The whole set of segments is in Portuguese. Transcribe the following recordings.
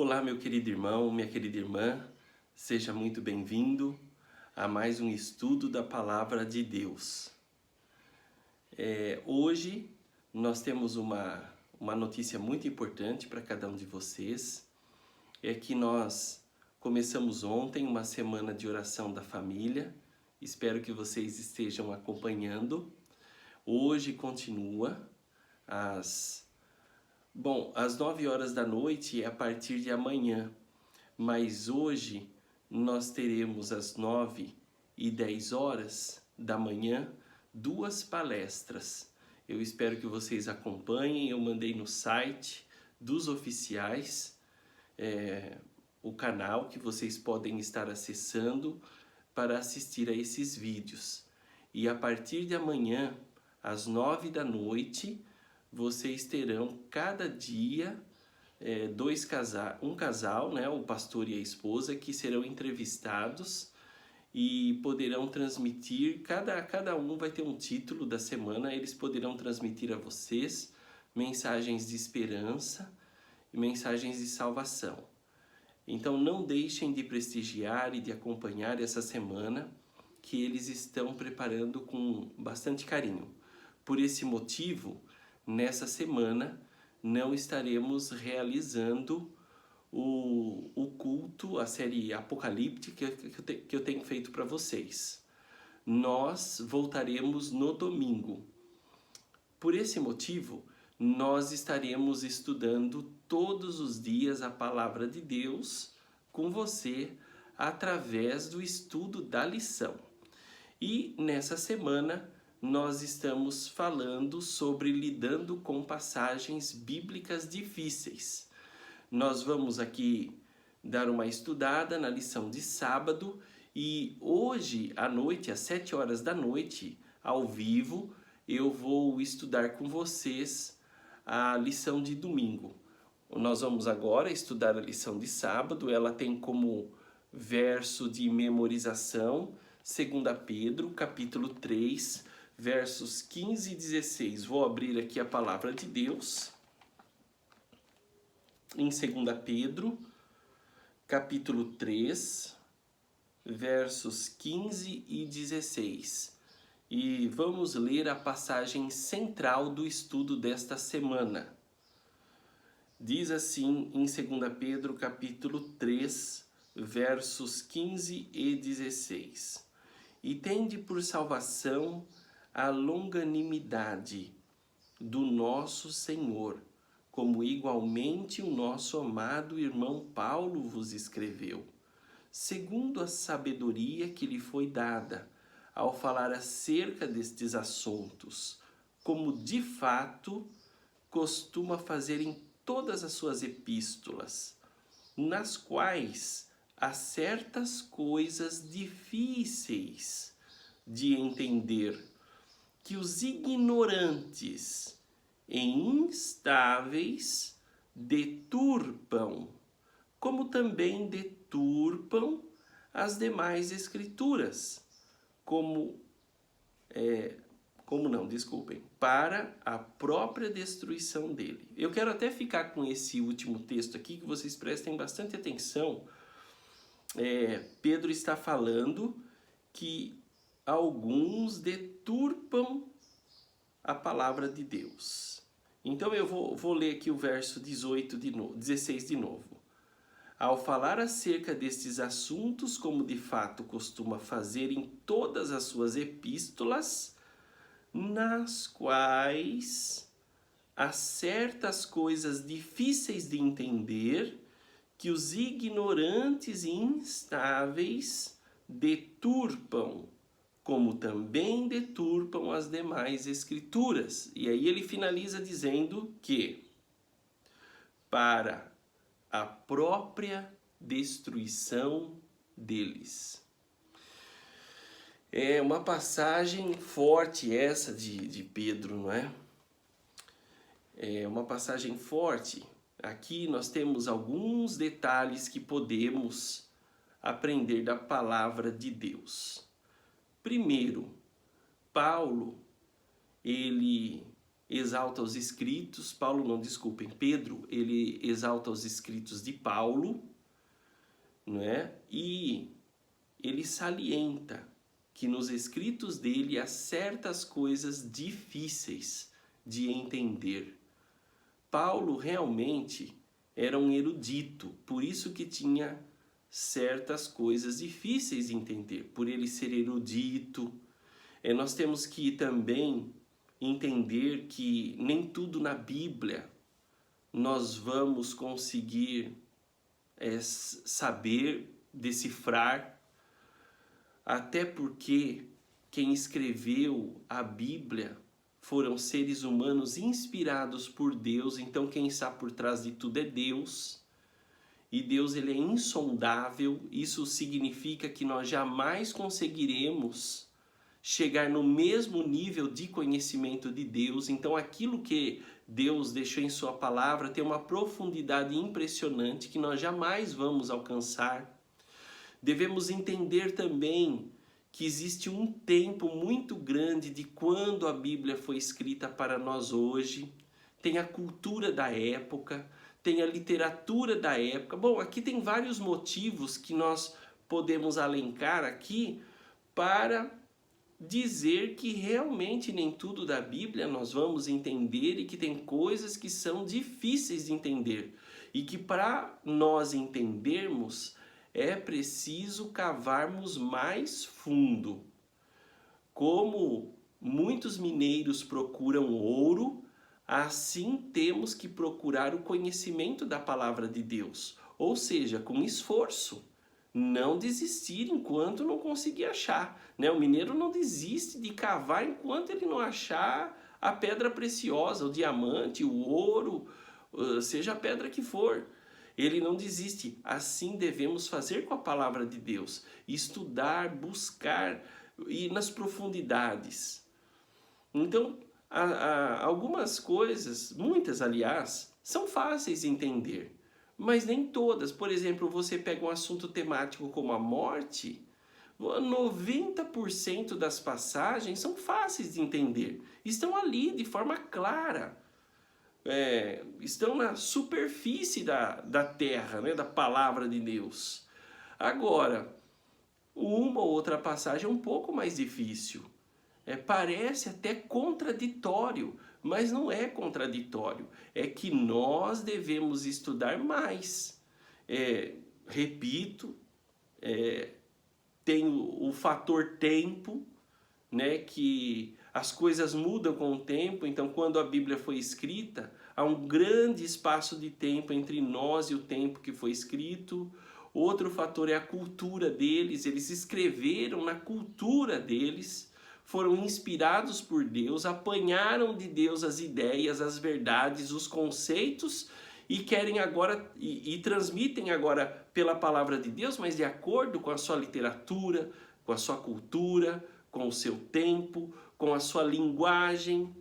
Olá, meu querido irmão, minha querida irmã, seja muito bem-vindo a mais um estudo da Palavra de Deus. Hoje nós temos uma notícia muito importante para cada um de vocês, é que nós começamos ontem uma semana de oração da família, espero que vocês estejam acompanhando. Hoje continua às 9 horas da noite é a partir de amanhã, mas hoje nós teremos às 9h10 da manhã 2 palestras. Eu espero que vocês acompanhem, eu mandei no site dos oficiais o canal que vocês podem estar acessando para assistir a esses vídeos. E a partir de amanhã, às 9 da noite, vocês terão cada dia um casal, né, o pastor e a esposa, que serão entrevistados e poderão transmitir, cada um vai ter um título da semana, eles poderão transmitir a vocês mensagens de esperança e mensagens de salvação. Então não deixem de prestigiar e de acompanhar essa semana que eles estão preparando com bastante carinho. Por esse motivo, nessa semana não estaremos realizando o culto, a série apocalíptica que eu tenho feito para vocês. Nós voltaremos no domingo. Por esse motivo, nós estaremos estudando todos os dias a Palavra de Deus com você através do estudo da lição. E nessa semana nós estamos falando sobre lidando com passagens bíblicas difíceis. Nós vamos aqui dar uma estudada na lição de sábado e hoje à noite, às 7 horas da noite, ao vivo, eu vou estudar com vocês a lição de domingo. Nós vamos agora estudar a lição de sábado, ela tem como verso de memorização 2 Pedro, capítulo 3, versos 15 e 16. Vou abrir aqui a palavra de Deus. Em 2 Pedro, capítulo 3, versos 15 e 16. E vamos ler a passagem central do estudo desta semana. Diz assim em 2 Pedro, capítulo 3, versos 15 e 16. E tende por salvação a longanimidade do nosso Senhor, como igualmente o nosso amado irmão Paulo vos escreveu, segundo a sabedoria que lhe foi dada, ao falar acerca destes assuntos, como de fato costuma fazer em todas as suas epístolas, nas quais há certas coisas difíceis de entender, que os ignorantes e instáveis deturpam, como também deturpam as demais escrituras, para a própria destruição dele. Eu quero até ficar com esse último texto aqui, que vocês prestem bastante atenção. Pedro está falando que alguns deturpam a palavra de Deus. Então eu vou ler aqui o verso 16 de novo. Ao falar acerca destes assuntos, como de fato costuma fazer em todas as suas epístolas, nas quais há certas coisas difíceis de entender, que os ignorantes e instáveis deturpam, como também deturpam as demais escrituras. E aí ele finaliza dizendo que para a própria destruição deles. É uma passagem forte essa de Pedro, não é? É uma passagem forte. Aqui nós temos alguns detalhes que podemos aprender da palavra de Deus. Primeiro, Paulo, ele exalta os escritos, Pedro, ele exalta os escritos de Paulo, não é? E ele salienta que nos escritos dele há certas coisas difíceis de entender. Paulo realmente era um erudito, por isso que tinha certas coisas difíceis de entender, por ele ser erudito. Nós temos que também entender que nem tudo na Bíblia nós vamos conseguir saber, decifrar, até porque quem escreveu a Bíblia foram seres humanos inspirados por Deus, então quem está por trás de tudo é Deus. E Deus, ele é insondável, isso significa que nós jamais conseguiremos chegar no mesmo nível de conhecimento de Deus. Então aquilo que Deus deixou em sua palavra tem uma profundidade impressionante que nós jamais vamos alcançar. Devemos entender também que existe um tempo muito grande de quando a Bíblia foi escrita para nós hoje. Tem a cultura da época, tem a literatura da época. Bom, aqui tem vários motivos que nós podemos alencar aqui para dizer que realmente nem tudo da Bíblia nós vamos entender e que tem coisas que são difíceis de entender. E que para nós entendermos é preciso cavarmos mais fundo. Como muitos mineiros procuram ouro, assim temos que procurar o conhecimento da palavra de Deus, ou seja, com esforço. Não desistir enquanto não conseguir achar, né? O mineiro não desiste de cavar enquanto ele não achar a pedra preciosa, o diamante, o ouro, seja a pedra que for. Ele não desiste. Assim devemos fazer com a palavra de Deus, estudar, buscar, ir nas profundidades. Então, algumas coisas, muitas aliás, são fáceis de entender, mas nem todas. Por exemplo, você pega um assunto temático como a morte, 90% das passagens são fáceis de entender, estão ali de forma clara, estão na superfície da terra, né, da palavra de Deus. Agora, uma ou outra passagem é um pouco mais difícil. Parece até contraditório, mas não é contraditório. É que nós devemos estudar mais. Repito, tem o fator tempo, né, que as coisas mudam com o tempo. Então, quando a Bíblia foi escrita, há um grande espaço de tempo entre nós e o tempo que foi escrito. Outro fator é a cultura deles. Eles escreveram na cultura deles, foram inspirados por Deus, apanharam de Deus as ideias, as verdades, os conceitos e querem agora e transmitem agora pela palavra de Deus, mas de acordo com a sua literatura, com a sua cultura, com o seu tempo, com a sua linguagem.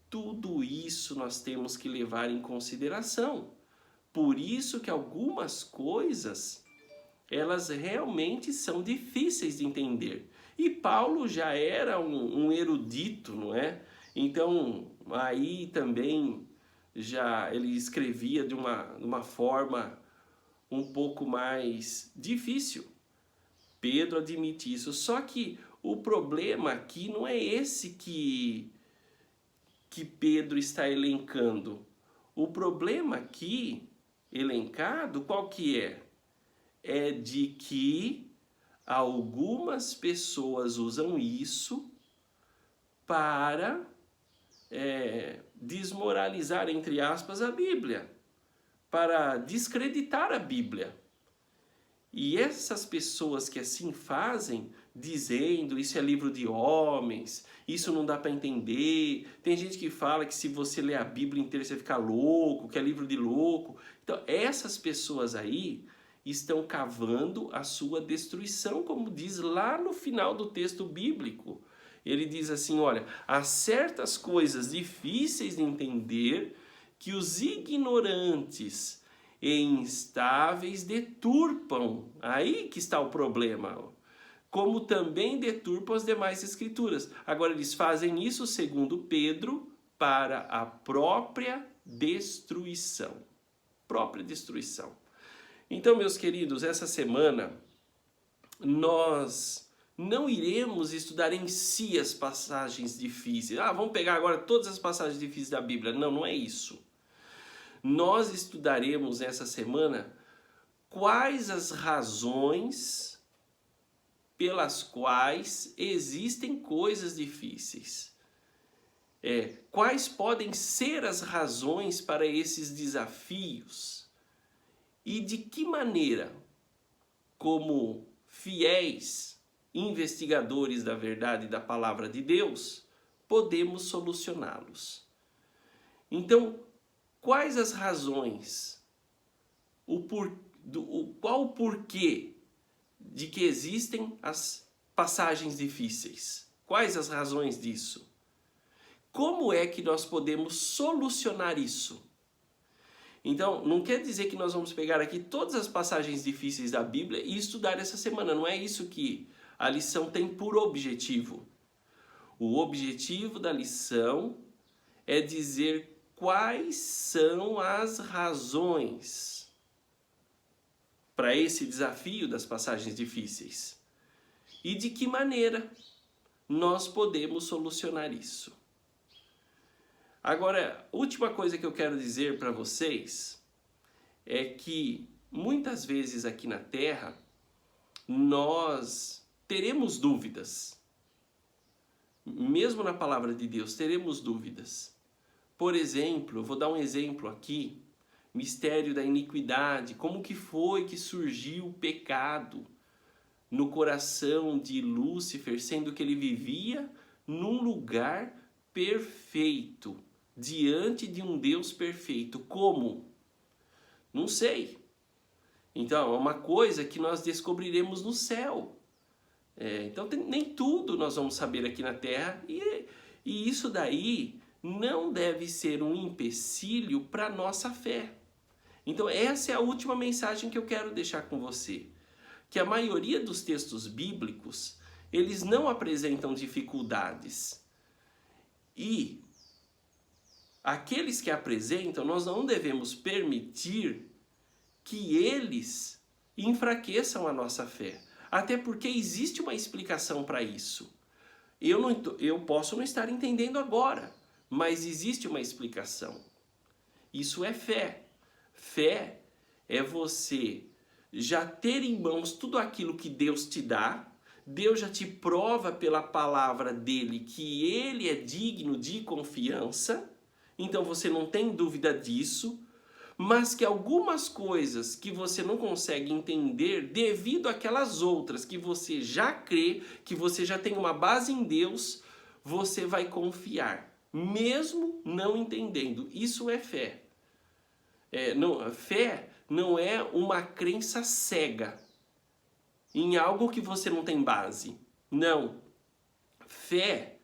Tudo isso nós temos que levar em consideração. Por isso que algumas coisas, elas realmente são difíceis de entender. E Paulo já era um erudito, não é? Então, aí também já ele escrevia de uma forma um pouco mais difícil. Pedro admite isso. Só que o problema aqui não é esse que Pedro está elencando. O problema aqui, elencado, qual que é? É de que algumas pessoas usam isso para desmoralizar, entre aspas, a Bíblia, para descreditar a Bíblia. E essas pessoas que assim fazem, dizendo isso é livro de homens, isso não dá para entender. Tem gente que fala que se você ler a Bíblia inteira você fica louco, que é livro de louco. Então essas pessoas aí estão cavando a sua destruição, como diz lá no final do texto bíblico. Ele diz assim, olha, há certas coisas difíceis de entender que os ignorantes e instáveis deturpam. Aí que está o problema. Como também deturpam as demais escrituras. Agora eles fazem isso, segundo Pedro, para a própria destruição. Própria destruição. Então, meus queridos, essa semana nós não iremos estudar em si as passagens difíceis. Vamos pegar agora todas as passagens difíceis da Bíblia. Não, não é isso. Nós estudaremos essa semana quais as razões pelas quais existem coisas difíceis. Quais podem ser as razões para esses desafios e de que maneira, como fiéis investigadores da verdade e da palavra de Deus, podemos solucioná-los. Então, quais as razões, qual o porquê de que existem as passagens difíceis? Quais as razões disso? Como é que nós podemos solucionar isso? Então, não quer dizer que nós vamos pegar aqui todas as passagens difíceis da Bíblia e estudar essa semana. Não é isso que a lição tem por objetivo. O objetivo da lição é dizer quais são as razões para esse desafio das passagens difíceis e de que maneira nós podemos solucionar isso. Agora, a última coisa que eu quero dizer para vocês é que muitas vezes aqui na Terra nós teremos dúvidas. Mesmo na palavra de Deus teremos dúvidas. Por exemplo, eu vou dar um exemplo aqui, mistério da iniquidade, como que foi que surgiu o pecado no coração de Lúcifer, sendo que ele vivia num lugar perfeito, diante de um Deus perfeito. Como? Não sei. Então, é uma coisa que nós descobriremos no céu. Então, nem tudo nós vamos saber aqui na Terra, e isso daí não deve ser um empecilho para a nossa fé. Então, essa é a última mensagem que eu quero deixar com você. Que a maioria dos textos bíblicos, eles não apresentam dificuldades. E aqueles que apresentam, nós não devemos permitir que eles enfraqueçam a nossa fé. Até porque existe uma explicação para isso. Eu posso não estar entendendo agora, mas existe uma explicação. Isso é fé. Fé é você já ter em mãos tudo aquilo que Deus te dá. Deus já te prova pela palavra dele que ele é digno de confiança. Então você não tem dúvida disso. Mas que algumas coisas que você não consegue entender devido àquelas outras que você já crê, que você já tem uma base em Deus, você vai confiar, mesmo não entendendo. Isso é fé. Fé não é uma crença cega em algo que você não tem base. Não. Fé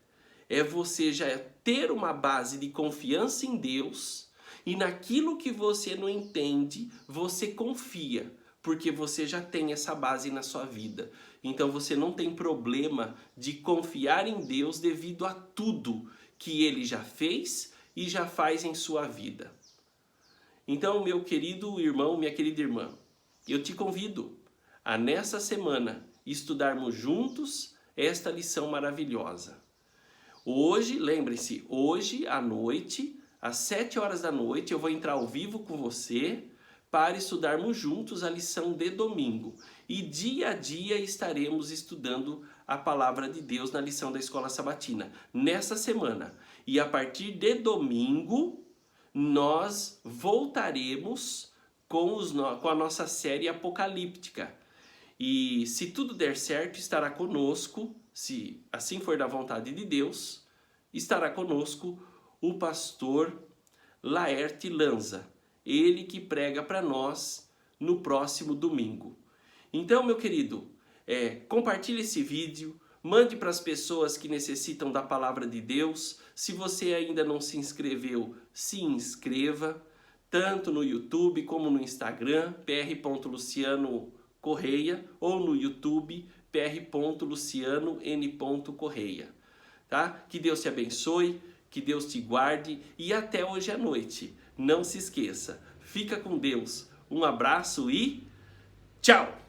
é você já ter uma base de confiança em Deus. E naquilo que você não entende, você confia, porque você já tem essa base na sua vida. Então você não tem problema de confiar em Deus devido a tudo que Ele já fez e já faz em sua vida. Então, meu querido irmão, minha querida irmã, eu te convido a nessa semana estudarmos juntos esta lição maravilhosa. Hoje, lembre-se, hoje à noite, às 7 horas da noite, eu vou entrar ao vivo com você para estudarmos juntos a lição de domingo. E dia a dia estaremos estudando a palavra de Deus na lição da Escola Sabatina, nessa semana. E a partir de domingo, nós voltaremos com a nossa série apocalíptica. E se tudo der certo, estará conosco, se assim for da vontade de Deus, estará conosco o pastor Laerte Lanza, ele que prega para nós no próximo domingo. Então, meu querido, compartilhe esse vídeo, mande para as pessoas que necessitam da palavra de Deus. Se você ainda não se inscreveu, se inscreva, tanto no YouTube como no Instagram, pr.luciano.correia, ou no YouTube, pr.luciano.n.correia. Tá? Que Deus te abençoe. que Deus te guarde e até hoje à noite. Não se esqueça, fica com Deus. Um abraço e tchau!